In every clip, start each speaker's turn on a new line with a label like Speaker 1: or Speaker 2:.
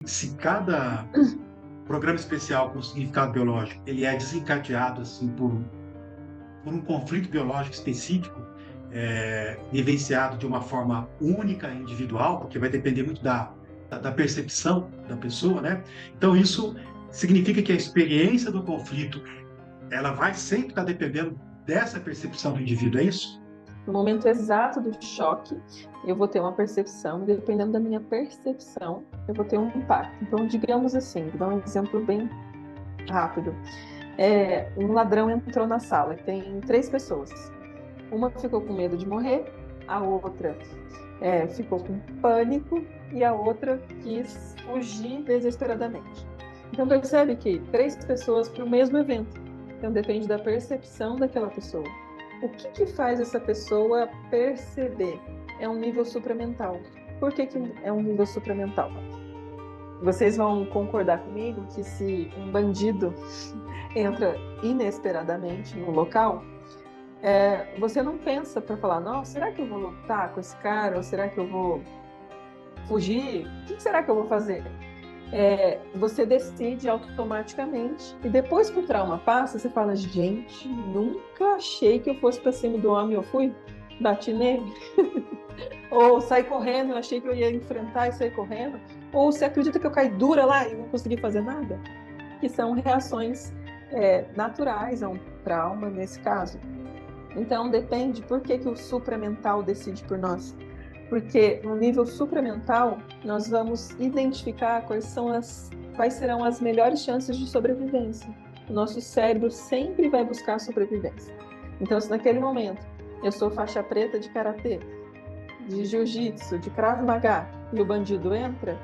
Speaker 1: se cada programa especial com significado biológico ele é desencadeado assim por um conflito biológico específico, vivenciado de uma forma única e individual, porque vai depender muito da percepção da pessoa, né? Então, isso significa que a experiência do conflito ela vai sempre estar dependendo dessa percepção do indivíduo, é isso?
Speaker 2: No momento exato do choque, eu vou ter uma percepção, e dependendo da minha percepção, eu vou ter um impacto. Então, digamos assim, vou dar um exemplo bem rápido. Um ladrão entrou na sala, tem 3 pessoas. Uma ficou com medo de morrer, a outra ficou com pânico e a outra quis fugir desesperadamente. Então, percebe que 3 pessoas para o mesmo evento. Então, depende da percepção daquela pessoa. O que faz essa pessoa perceber? É um nível supramental. Por que é um nível supramental? Vocês vão concordar comigo que se um bandido entra inesperadamente no local, você não pensa para falar, nossa, será que eu vou lutar com esse cara? Ou será que eu vou fugir? O que será que eu vou fazer? Você decide automaticamente e depois que o trauma passa, você fala, gente, nunca achei que eu fosse para cima do homem, eu fui, bati nele. Ou saí correndo, eu achei que eu ia enfrentar e sair correndo. Ou você acredita que eu caí dura lá e não consegui fazer nada? Que são reações naturais a um trauma nesse caso. Então depende, por que o supramental decide por nós? Porque no nível supramental, nós vamos identificar quais serão as melhores chances de sobrevivência. O nosso cérebro sempre vai buscar a sobrevivência. Então, se naquele momento eu sou faixa preta de karatê, de jiu-jitsu, de krav maga, e o bandido entra,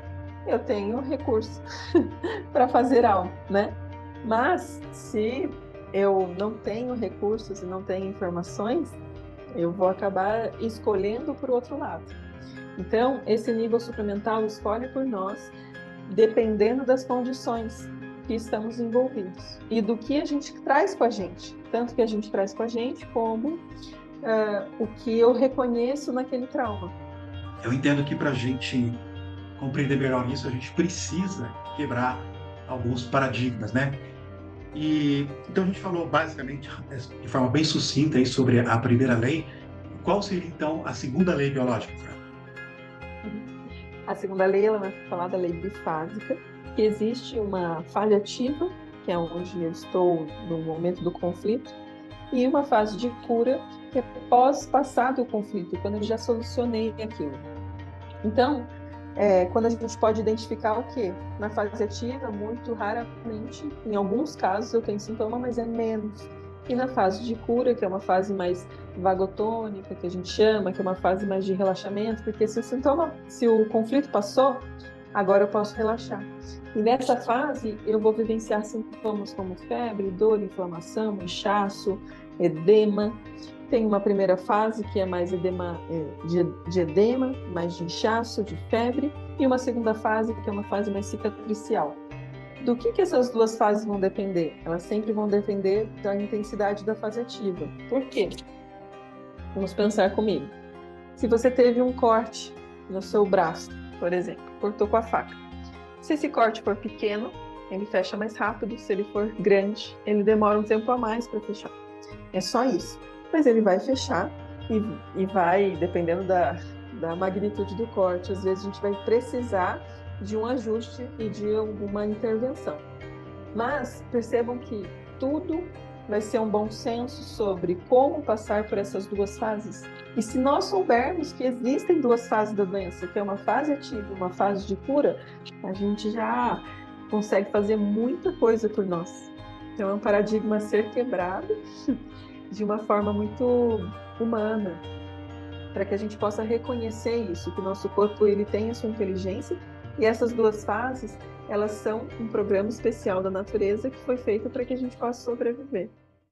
Speaker 2: eu tenho recurso para fazer algo, né? Mas, se eu não tenho recursos e não tenho informações, eu vou acabar escolhendo por outro lado. Então, esse nível supramental escolhe por nós, dependendo das condições que estamos envolvidos e do que a gente traz com a gente, tanto que a gente traz com a gente, como o que eu reconheço naquele trauma.
Speaker 1: Eu entendo que para a gente compreender melhor isso, a gente precisa quebrar alguns paradigmas, né? E então a gente falou basicamente de forma bem sucinta aí sobre a primeira lei. Qual seria então a segunda lei biológica, Fran?
Speaker 2: A segunda lei, ela vai falar da lei bifásica, que existe uma fase ativa, que é onde eu estou no momento do conflito, e uma fase de cura, que é pós-passado o conflito, quando eu já solucionei aquilo. Então, quando a gente pode identificar o quê? Na fase ativa, muito raramente, em alguns casos eu tenho sintoma, mas é menos. E na fase de cura, que é uma fase mais vagotônica, que a gente chama, que é uma fase mais de relaxamento, porque se o conflito passou, agora eu posso relaxar. E nessa fase, eu vou vivenciar sintomas como febre, dor, inflamação, inchaço, edema. Tem uma primeira fase que é mais edema, de edema, mais de inchaço, de febre, e uma segunda fase que é uma fase mais cicatricial. Do que essas duas fases vão depender? Elas sempre vão depender da intensidade da fase ativa. Por quê? Vamos pensar comigo. Se você teve um corte no seu braço, por exemplo, cortou com a faca. Se esse corte for pequeno, ele fecha mais rápido. Se ele for grande, ele demora um tempo a mais para fechar. É só isso. Mas ele vai fechar e vai, dependendo da magnitude do corte, às vezes a gente vai precisar de um ajuste e de alguma intervenção. Mas percebam que tudo vai ser um bom senso sobre como passar por essas duas fases. E se nós soubermos que existem duas fases da doença, que é uma fase ativa e uma fase de cura, a gente já consegue fazer muita coisa por nós. Então é um paradigma a ser quebrado de uma forma muito humana, para que a gente possa reconhecer isso, que o nosso corpo ele tem a sua inteligência, e essas duas fases, elas são um programa especial da natureza que foi feito para que a gente possa sobreviver.